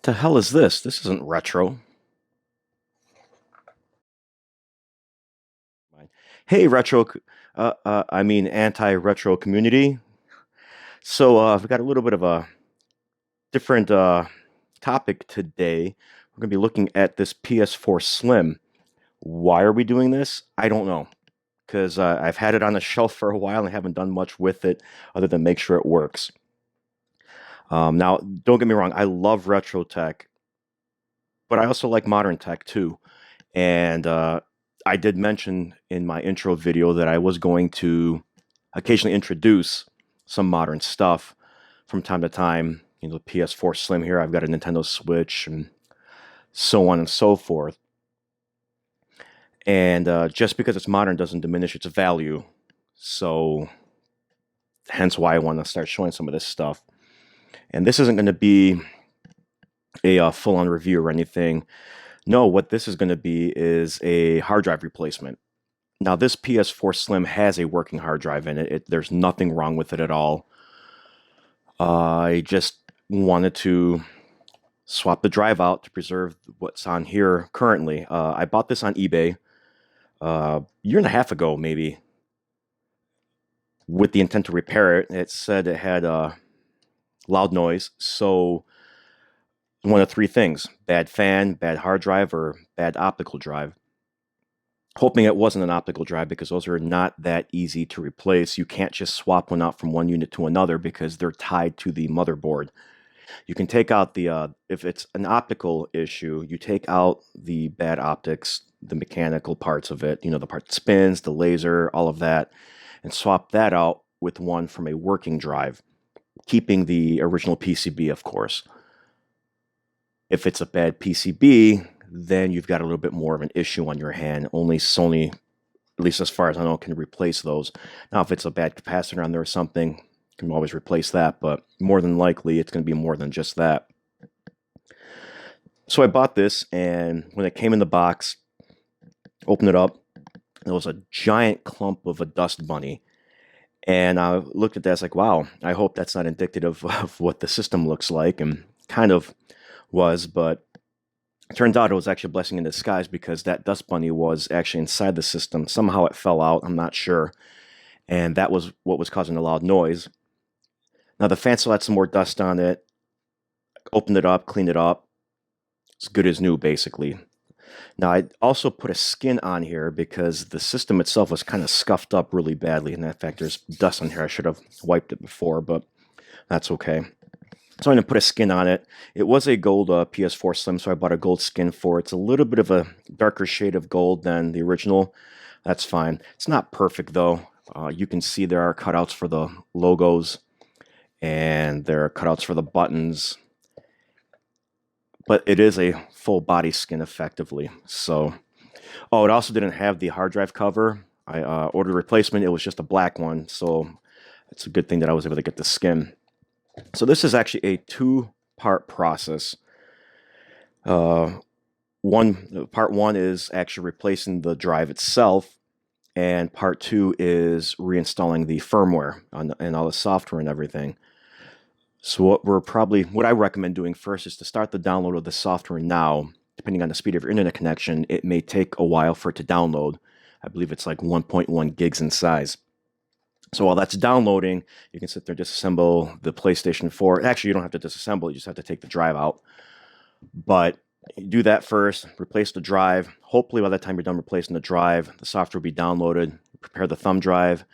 The hell is this? This isn't retro. Hey, I mean anti-retro community. We've got a little bit of a different topic today. We're going to be looking at this PS4 Slim. Why are we doing this? I don't know. Because I've had it on the shelf for a while and haven't done much with it other than make sure it works. Now, don't get me wrong, I love retro tech, but I also like modern tech too. And I did mention in my intro video that I was going to occasionally introduce some modern stuff from time to time. You know, the PS4 Slim here, I've got a Nintendo Switch, and so on and so forth. And just because it's modern doesn't diminish its value. So, hence why I want to start showing some of this stuff. And this isn't going to be a full-on review or anything. No, what this is going to be is a hard drive replacement. Now, this PS4 Slim has a working hard drive in it. There's nothing wrong with it at all. I just wanted to swap the drive out to preserve what's on here currently. I bought this on eBay a year and a half ago, maybe, with the intent to repair it. It said it had loud noise, so one of three things: bad fan, bad hard drive, or bad optical drive. Hoping it wasn't an optical drive because those are not that easy to replace. You can't just swap one out from one unit to another because they're tied to the motherboard. You can take out the, if it's an optical issue, you take out the bad optics, the mechanical parts of it, you know, the part that spins, the laser, all of that, and swap that out with one from a working drive, keeping the original PCB, of course. If it's a bad PCB, then you've got a little bit more of an issue on your hand. Only Sony, at least as far as I know, can replace those. Now, if it's a bad capacitor on there or something, you can always replace that, but more than likely, it's going to be more than just that. So I bought this, and when it came in the box, opened it up, there was a giant clump of a dust bunny. And I looked at that, it's like, wow, I hope that's not indicative of what the system looks like, and kind of was, but it turns out it was actually a blessing in disguise because that dust bunny was actually inside the system. Somehow it fell out, I'm not sure. And that was what was causing the loud noise. Now the fan still had some more dust on it. Opened it up, cleaned it up. It's good as new, basically. Now I also put a skin on here because the system itself was kind of scuffed up really badly. And in fact, there's dust on here. I should have wiped it before, but that's okay. So I'm going to put a skin on it. It was a gold PS4 Slim, so I bought a gold skin for it. It's a little bit of a darker shade of gold than the original. That's fine. It's not perfect, though. You can see there are cutouts for the logos, and there are cutouts for the buttons. But it is a full body skin, effectively. So, oh, it also didn't have the hard drive cover. I ordered a replacement. It was just a black one, so it's a good thing that I was able to get the skin. So this is actually a two-part process. Part one is actually replacing the drive itself, and part two is reinstalling the firmware and all the software and everything. So what I recommend doing first is to start the download of the software now. Depending on the speed of your internet connection, it may take a while for it to download. I believe it's like 1.1 gigs in size. So while that's downloading, you can sit there and disassemble the PlayStation 4. Actually, you don't have to disassemble, you just have to take the drive out. But do that first, replace the drive. Hopefully by the time you're done replacing the drive, the software will be downloaded. Prepare the thumb drive.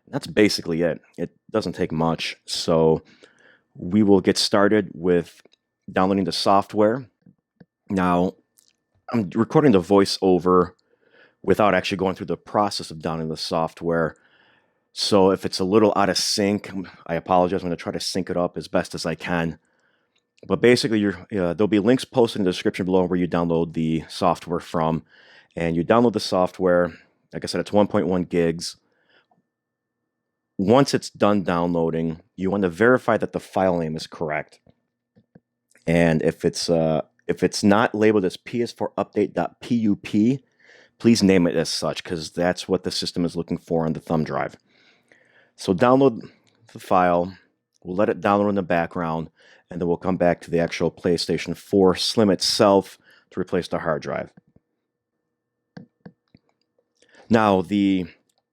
That's basically it. It doesn't take much. So we will get started with downloading the software. Now, I'm recording the voiceover without actually going through the process of downloading the software. So if it's a little out of sync, I apologize. I'm going to try to sync it up as best as I can. But basically, there'll be links posted in the description below where you download the software from. And you download the software. Like I said, it's 1.1 gigs. Once it's done downloading, you want to verify that the file name is correct. And if it's not labeled as PS4 update.pup, please name it as such, because that's what the system is looking for on the thumb drive. So download the file, We'll let it download in the background, and then we'll come back to the actual PlayStation 4 Slim itself to replace the hard drive. Now, the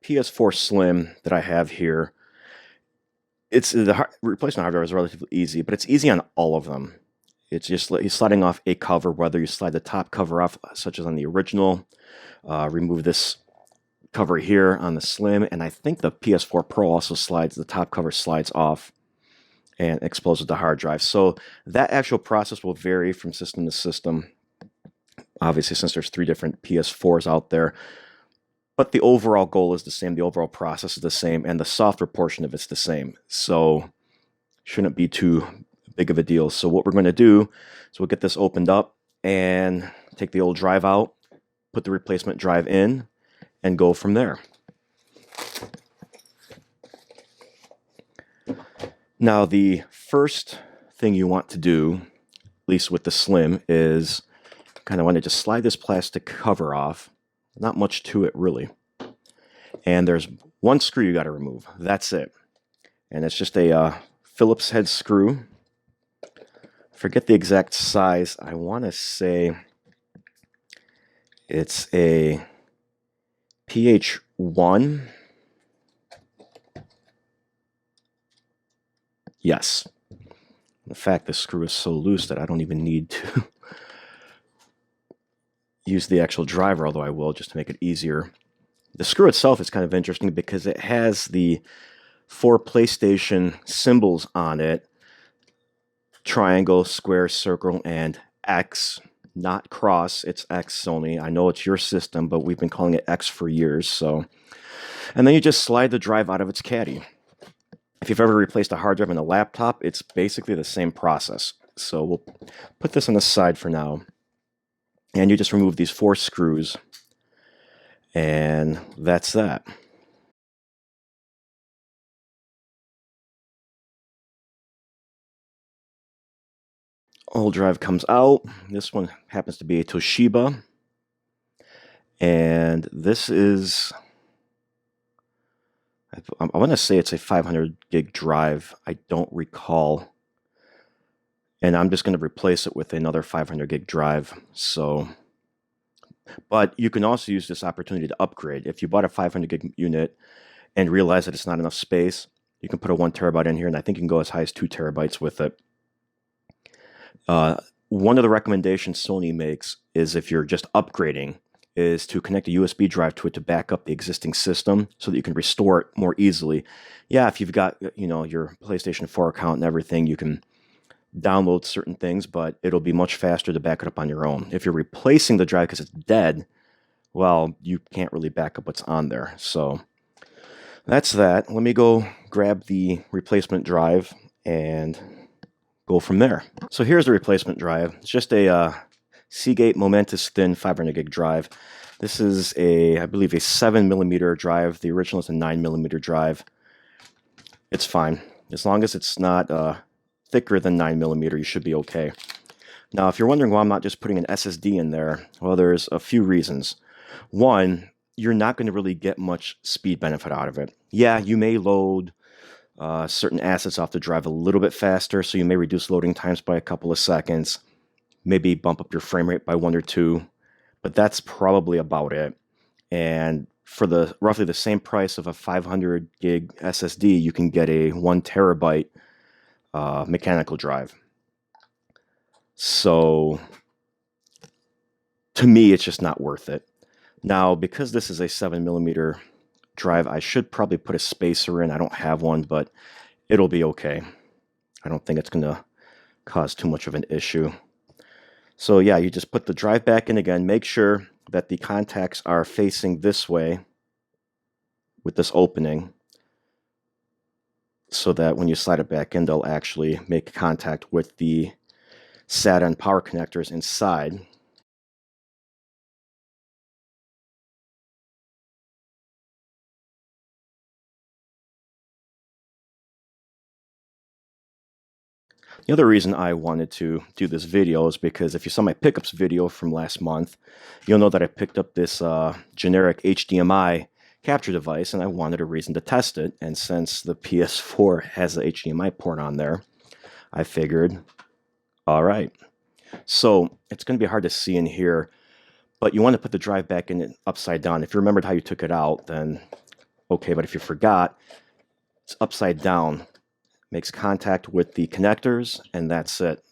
PS4 Slim that I have here, replacement hard drive is relatively easy, but it's easy on all of them. It's just sliding off a cover, whether you slide the top cover off, such as on the original, remove this cover here on the Slim, and I think the PS4 Pro also the top cover slides off and exposes the hard drive. So that actual process will vary from system to system, obviously, since there's 3 different PS4s out there. But the overall goal is the same, the overall process is the same, and the software portion of it's the same. So shouldn't be too big of a deal. So what we're going to do is we'll get this opened up and take the old drive out, put the replacement drive in, and go from there. Now, the first thing you want to do, at least with the Slim, is kind of want to just slide this plastic cover off. Not much to it, really. And there's one screw you got to remove. That's it. And it's just a Phillips head screw. Forget the exact size. I want to say it's a PH1. Yes. In fact, the screw is so loose that I don't even need to use the actual driver, although I will just to make it easier. The screw itself is kind of interesting because it has the 4 PlayStation symbols on it: triangle, square, circle, and X. Not cross, it's X only. I know it's your system, but we've been calling it X for years. So, and then you just slide the drive out of its caddy. If you've ever replaced a hard drive in a laptop, it's basically the same process. So we'll put this on the side for now. And you just remove these 4 screws, and that's that. Old drive comes out. This one happens to be a Toshiba, and this is, I want to say it's a 500 gig drive. I don't recall. And I'm just going to replace it with another 500 gig drive. So, but you can also use this opportunity to upgrade. If you bought a 500 gig unit and realize that it's not enough space, you can put a 1 terabyte in here, and I think you can go as high as 2 terabytes with it. One of the recommendations Sony makes is, if you're just upgrading, is to connect a USB drive to it to back up the existing system so that you can restore it more easily. Yeah, if you've got, your PlayStation 4 account and everything, you can download certain things, but it'll be much faster to back it up on your own. If you're replacing the drive because it's dead, well, you can't really back up what's on there. So that's that. Let me go grab the replacement drive and go from there. So here's the replacement drive. It's just a Seagate Momentous Thin 500 gig drive. This is I believe a 7mm drive. The original is a 9mm drive. It's fine. As long as it's not thicker than 9mm, you should be okay. Now, if you're wondering why I'm not just putting an SSD in there, well, there's a few reasons. One, you're not going to really get much speed benefit out of it. Yeah, you may load certain assets off the drive a little bit faster, so you may reduce loading times by a couple of seconds, maybe bump up your frame rate by 1 or 2, but that's probably about it. And for roughly the same price of a 500 gig SSD, you can get a 1 terabyte mechanical drive. So to me, it's just not worth it. Now, because this is a 7mm drive, I should probably put a spacer in. I don't have one, but it'll be okay. I don't think it's going to cause too much of an issue. So yeah, you just put the drive back in again. Make sure that the contacts are facing this way with this opening, so that when you slide it back in, they'll actually make contact with the SATA and power connectors inside. The other reason I wanted to do this video is because if you saw my pickups video from last month, you'll know that I picked up this generic HDMI capture device, and I wanted a reason to test it. And since the PS4 has the HDMI port on there, I figured, all right. So it's going to be hard to see in here, but you want to put the drive back in it upside down. If you remembered how you took it out, then okay. But if you forgot, it's upside down. Makes contact with the connectors, and that's it.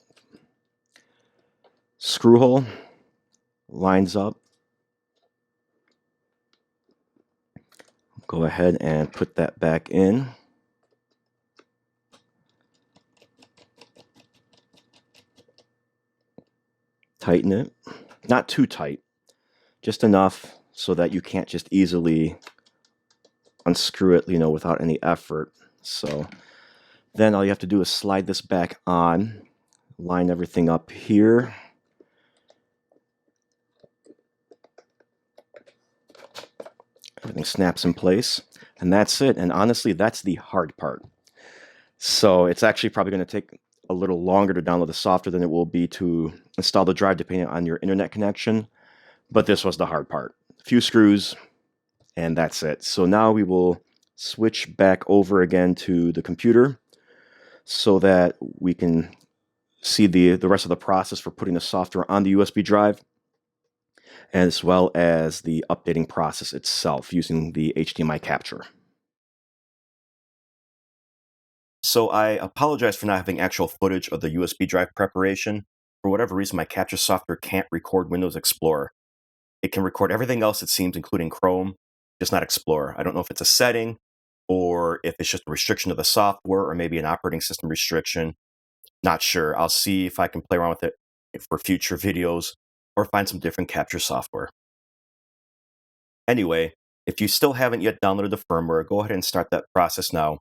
Screw hole lines up. Go ahead and put that back in. Tighten it. Not too tight, just enough so that you can't just easily unscrew it, without any effort. So then all you have to do is slide this back on, line everything up here. Everything snaps in place, and that's it. And honestly, that's the hard part. So it's actually probably going to take a little longer to download the software than it will be to install the drive, depending on your internet connection. But this was the hard part. A few screws, and that's it. So now we will switch back over again to the computer so that we can see the rest of the process for putting the software on the USB drive, as well as the updating process itself using the HDMI capture. So I apologize for not having actual footage of the USB drive preparation. For whatever reason, my capture software can't record Windows Explorer. It can record everything else, it seems, including Chrome, just not Explorer. I don't know if it's a setting, or if it's just a restriction of the software, or maybe an operating system restriction. Not sure. I'll see if I can play around with it for future videos, or find some different capture software. Anyway, if you still haven't yet downloaded the firmware, go ahead and start that process now.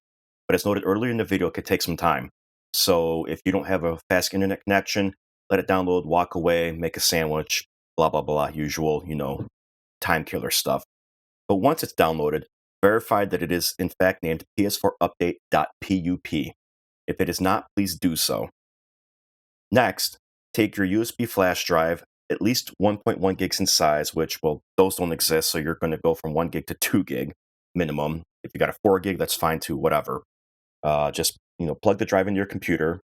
But as noted earlier in the video, it could take some time. So if you don't have a fast internet connection, let it download, walk away, make a sandwich, blah, blah, blah, usual, time killer stuff. But once it's downloaded, verify that it is in fact named PS4 Update.pup. If it is not, please do so. Next, take your USB flash drive, at least 1.1 gigs in size, which, well, those don't exist, so you're going to go from 1 gig to 2 gig minimum. If you got a 4 gig, that's fine too, whatever. Just plug the drive into your computer.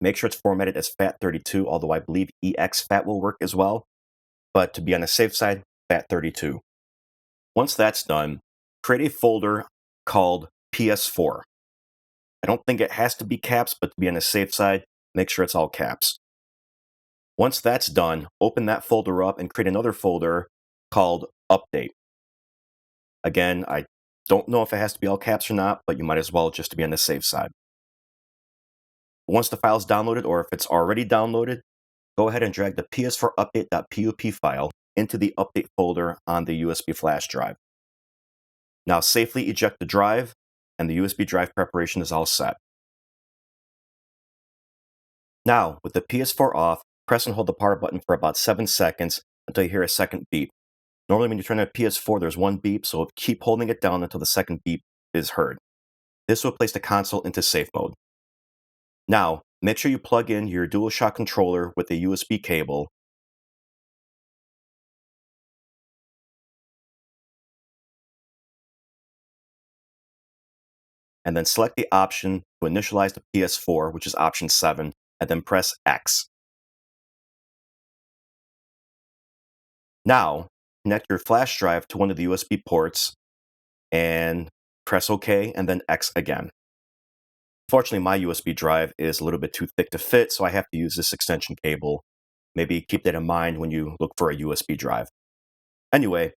Make sure it's formatted as FAT32, although I believe exFAT will work as well. But to be on the safe side, FAT32. Once that's done, create a folder called PS4. I don't think it has to be caps, but to be on the safe side, make sure it's all caps. Once that's done, open that folder up and create another folder called Update. Again, I don't know if it has to be all caps or not, but you might as well just to be on the safe side. Once the file is downloaded, or if it's already downloaded, go ahead and drag the PS4 Update.pup file into the Update folder on the USB flash drive. Now safely eject the drive, and the USB drive preparation is all set. Now, with the PS4 off, press and hold the power button for about 7 seconds until you hear a second beep. Normally when you turn on a PS4, there's one beep, so keep holding it down until the second beep is heard. This will place the console into safe mode. Now, make sure you plug in your DualShock controller with a USB cable. And then select the option to initialize the PS4, which is option 7, and then press X. Now, connect your flash drive to one of the USB ports and press OK, and then X again. Fortunately, my USB drive is a little bit too thick to fit, so I have to use this extension cable. Maybe keep that in mind when you look for a USB drive. Anyway,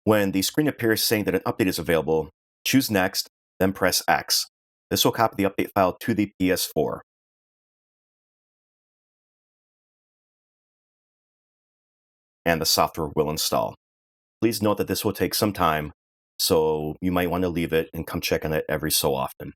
when the screen appears saying that an update is available, choose Next, then press X. This will copy the update file to the PS4. And the software will install. Please note that this will take some time, so you might want to leave it and come check on it every so often.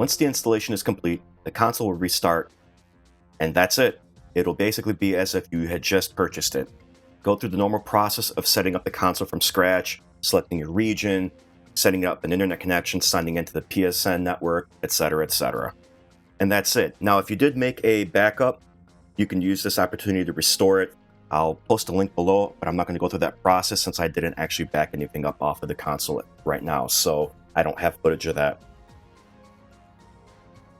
Once the installation is complete, the console will restart, and that's it. It'll basically be as if you had just purchased it. Go through the normal process of setting up the console from scratch, selecting your region, setting up an internet connection, signing into the PSN network, etc., etc. And that's it. Now, if you did make a backup, you can use this opportunity to restore it. I'll post a link below, but I'm not going to go through that process since I didn't actually back anything up off of the console right now, so I don't have footage of that.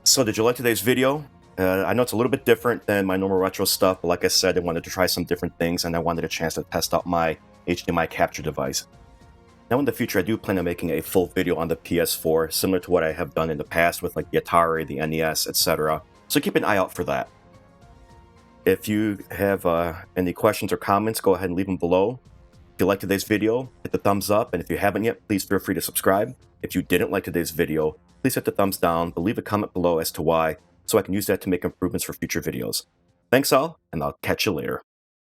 So did you like today's video? I know it's a little bit different than my normal retro stuff, but like I said, I wanted to try some different things, and I wanted a chance to test out my HDMI capture device. Now in the future, I do plan on making a full video on the PS4, similar to what I have done in the past with like the Atari, the NES, etc. So keep an eye out for that. If you have any questions or comments, go ahead and leave them below. If you liked today's video, hit the thumbs up, and if you haven't yet, please feel free to subscribe. If you didn't like today's video, please hit the thumbs down, but leave a comment below as to why, so I can use that to make improvements for future videos. Thanks all, and I'll catch you later.